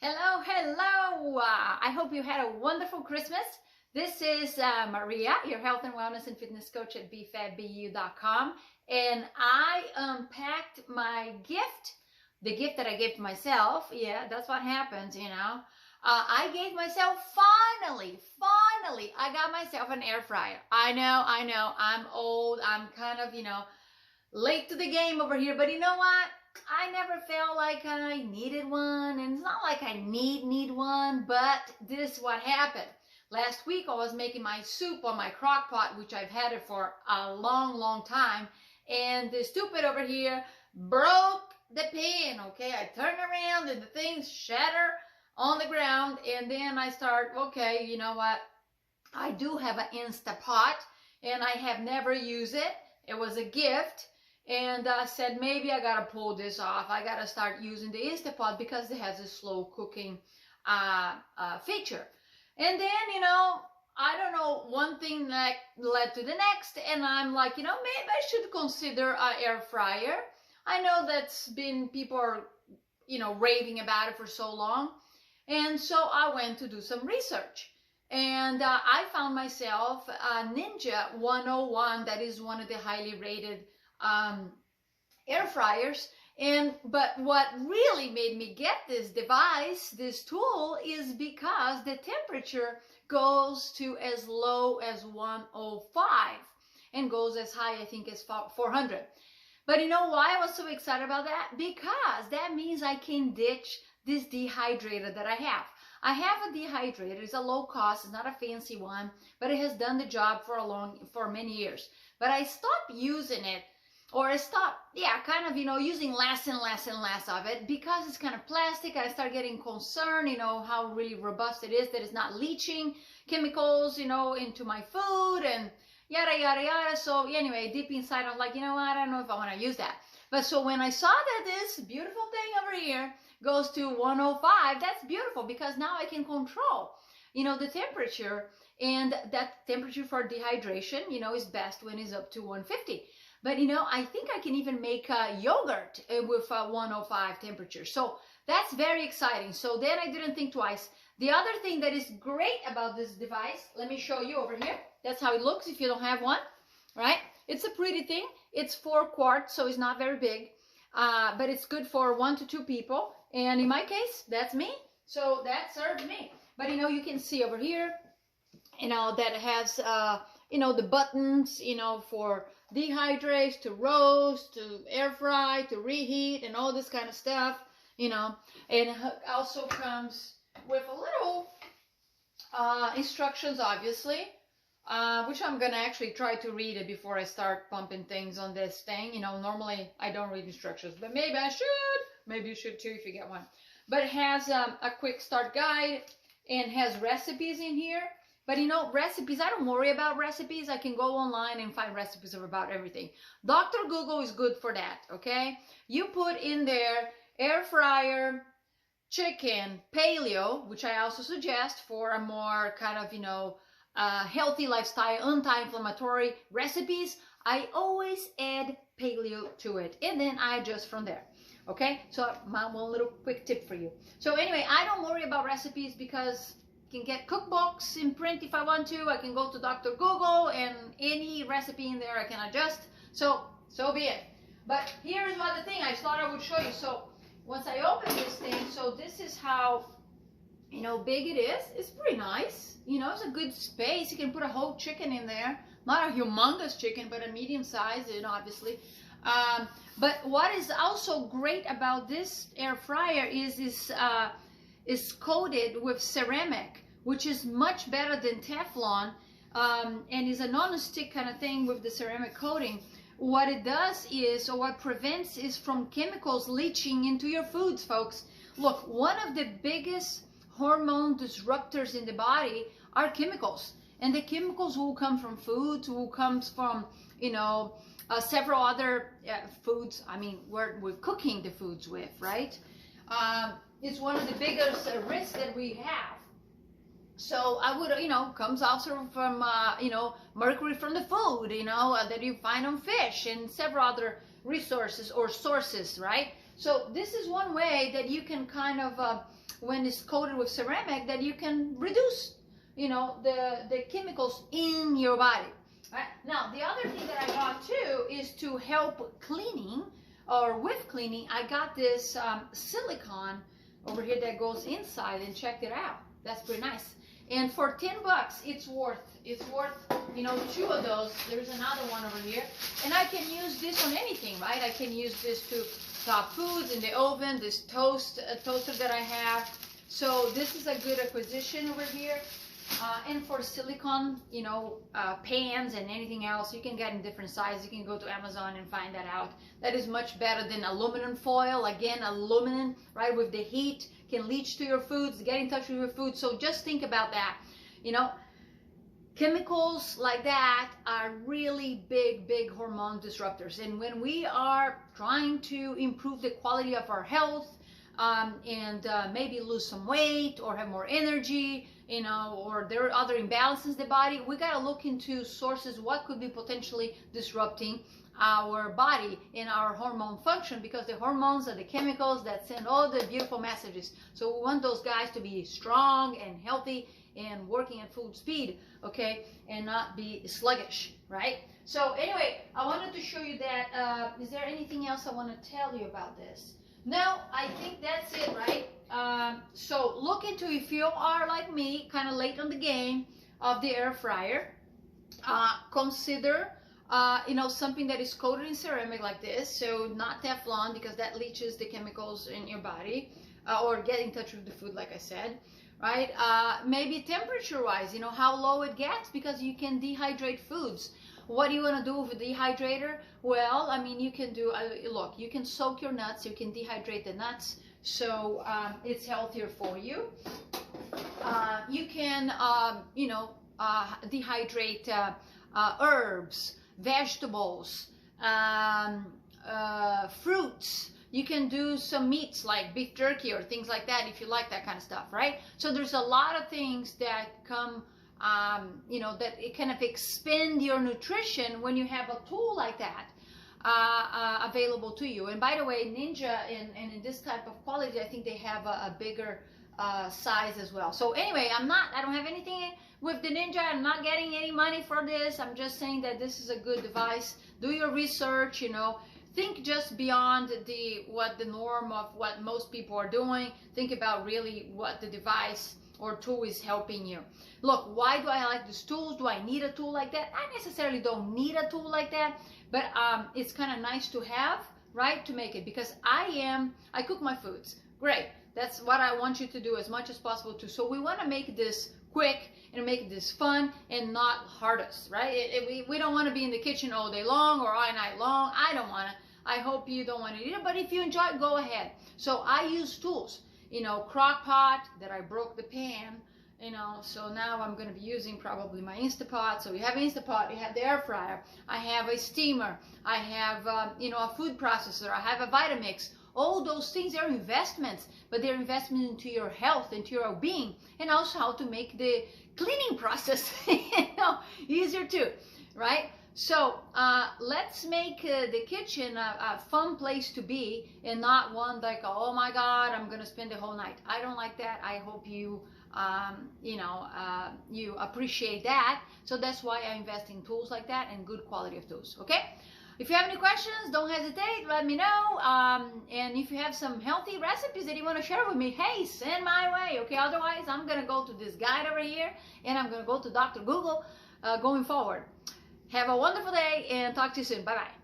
Hello, hello. I hope you had a wonderful Christmas. This is Maria, your health and wellness and fitness coach at bfabbu.com. And I unpacked my gift, the gift that I gave to myself. Yeah, that's what happens, you know. I gave myself, finally, I got myself an air fryer. I know, I'm old. I'm kind of, late to the game over here. But you know what? I never felt like I needed one, and it's not like I need one, but this is what happened. Last week I was making my soup on my crock pot, which I've had it for a long time, and the stupid over here broke the pan, okay? I turn around and the things shatter on the ground, and then I start, okay, you know what? I do have an Instapot, and I have never used it. It was a gift. And I said, maybe I got to pull this off. I got to start using the Instapot because it has a slow cooking feature. And then, I don't know, one thing led to the next. And I'm like, maybe I should consider an air fryer. I know people are, raving about it for so long. And so I went to do some research. And I found myself a Ninja 101. That is one of the highly rated air fryers. But what really made me get this device, this tool, is because the temperature goes to as low as 105 and goes as high, I think, as 400. But you know why I was so excited about that? Because that means I can ditch this dehydrator that I have. I have a dehydrator. It's a low cost. It's not a fancy one, but it has done the job for many years. But I stopped using it. Or I stopped, using less and less of it because it's kind of plastic. I start getting concerned, how really robust it is, that it's not leaching chemicals, into my food and yada, yada, yada. So anyway, deep inside, I'm like, I don't know if I want to use that. But so when I saw that this beautiful thing over here goes to 105, that's beautiful because now I can control, the temperature. And that temperature for dehydration, is best when it's up to 150. But, I think I can even make yogurt with 105 temperature. So that's very exciting. So then I didn't think twice. The other thing that is great about this device, let me show you over here. That's how it looks if you don't have one, right? It's a pretty thing. It's 4 quarts, so it's not very big. But it's good for 1 to 2 people. And in my case, that's me. So that served me. But, you can see over here, that it has, the buttons, for dehydrate, to roast, to air fry, to reheat, and all this kind of stuff, and it also comes with a little instructions, obviously, which I'm gonna actually try to read it before I start pumping things on this thing. Normally I don't read instructions, but maybe I should. Maybe you should too if you get one. But it has a quick start guide and has recipes in here. But recipes, I don't worry about recipes. I can go online and find recipes about everything. Dr. Google is good for that, okay? You put in there air fryer, chicken, paleo, which I also suggest for a more kind of, healthy lifestyle, anti-inflammatory recipes. I always add paleo to it, and then I adjust from there. Okay, so my one little quick tip for you. So anyway, I don't worry about recipes because can get cookbooks in print if I want to. I can go to Dr. Google and any recipe in there I can adjust. So be it. But here's one other thing I thought I would show you. So once I open this thing, so this is how, big it is. It's pretty nice. It's a good space. You can put a whole chicken in there. Not a humongous chicken, but a medium size, obviously. But what is also great about this air fryer is coated with ceramic, which is much better than Teflon, and is a non-stick kind of thing with the ceramic coating. What it does is, or what prevents, is from chemicals leaching into your foods, folks. Look, one of the biggest hormone disruptors in the body are chemicals, and the chemicals will come from foods, will come from, several other foods. I mean, we're cooking the foods with, right? It's one of the biggest risks that we have. So I would, comes also from, mercury from the food, that you find on fish and several other resources or sources, right? So this is one way that you can kind of when it's coated with ceramic, that you can reduce, you know, the chemicals in your body. Right? Now, the other thing that I got too is to help cleaning, or with cleaning, I got this silicone over here that goes inside, and checked it out. That's pretty nice. And for 10 bucks, it's worth, you know, 2 of those. There's another one over here. And I can use this on anything, right? I can use this to top foods in the oven, this toaster that I have. So this is a good acquisition over here. And for silicone, you know, pans and anything else, you can get in different sizes. You can go to Amazon and find that out. That is much better than aluminum foil. Again, aluminum, right, with the heat can leach to your foods, get in touch with your food. So just think about that. You know, chemicals like that are really big hormone disruptors. And when we are trying to improve the quality of our health, and maybe lose some weight or have more energy, you know, or there are other imbalances in the body, we got to look into sources, what could be potentially disrupting our body and our hormone function, because the hormones are the chemicals that send all the beautiful messages. So we want those guys to be strong and healthy and working at full speed, okay, and not be sluggish, right? So anyway, I wanted to show you that. Is there anything else I want to tell you about this? No, I think that's it, right? So look into, if you are like me, kind of late on the game of the air fryer, consider, you know, something that is coated in ceramic like this. So not Teflon, because that leaches the chemicals in your body, or get in touch with the food, like I said, right? Maybe temperature-wise, you know, how low it gets, because you can dehydrate foods. What do you want to do with a dehydrator? Well, I mean, you can do, look, you can soak your nuts, you can dehydrate the nuts, so it's healthier for you. You can, you know, dehydrate herbs, vegetables, fruits. You can do some meats like beef jerky or things like that if you like that kind of stuff, right? So there's a lot of things that come, you know, that it kind of expand your nutrition when you have a tool like that available to you. And by the way, Ninja, and in this type of quality, I think they have a bigger size as well. So anyway, I don't have anything with the Ninja. I'm not getting any money for this. I'm just saying that this is a good device. Do your research, you know. Think just beyond what the norm of what most people are doing. Think about really what the device or tool is helping you. Look, why do I like these tools? Do I need a tool like that? I necessarily don't need a tool like that, but it's kind of nice to have, right, to make it, because I cook my foods. Great. That's what I want you to do as much as possible too. So we want to make this quick and make this fun and not hurt us, right? We don't want to be in the kitchen all day long or all night long. I don't want to. I hope you don't want to either, but if you enjoy it, go ahead. So I use tools, you know, crock pot that I broke the pan, you know, so now I'm going to be using probably my Instapot. So you have Instapot, you have the air fryer, I have a steamer, I have, you know, a food processor, I have a Vitamix. All those things are investments, but they're investments into your health, into your well-being, and also how to make the cleaning process, you know, easier too, right? So let's make the kitchen a fun place to be, and not one like, oh my God, I'm gonna spend the whole night. I don't like that. I hope you, you know, you appreciate that. So that's why I invest in tools like that and good quality of tools. Okay. If you have any questions, don't hesitate. Let me know. And if you have some healthy recipes that you want to share with me, hey, send my way. Okay. Otherwise, I'm gonna go to this guide over here, and I'm gonna go to Dr. Google going forward. Have a wonderful day, and talk to you soon. Bye-bye.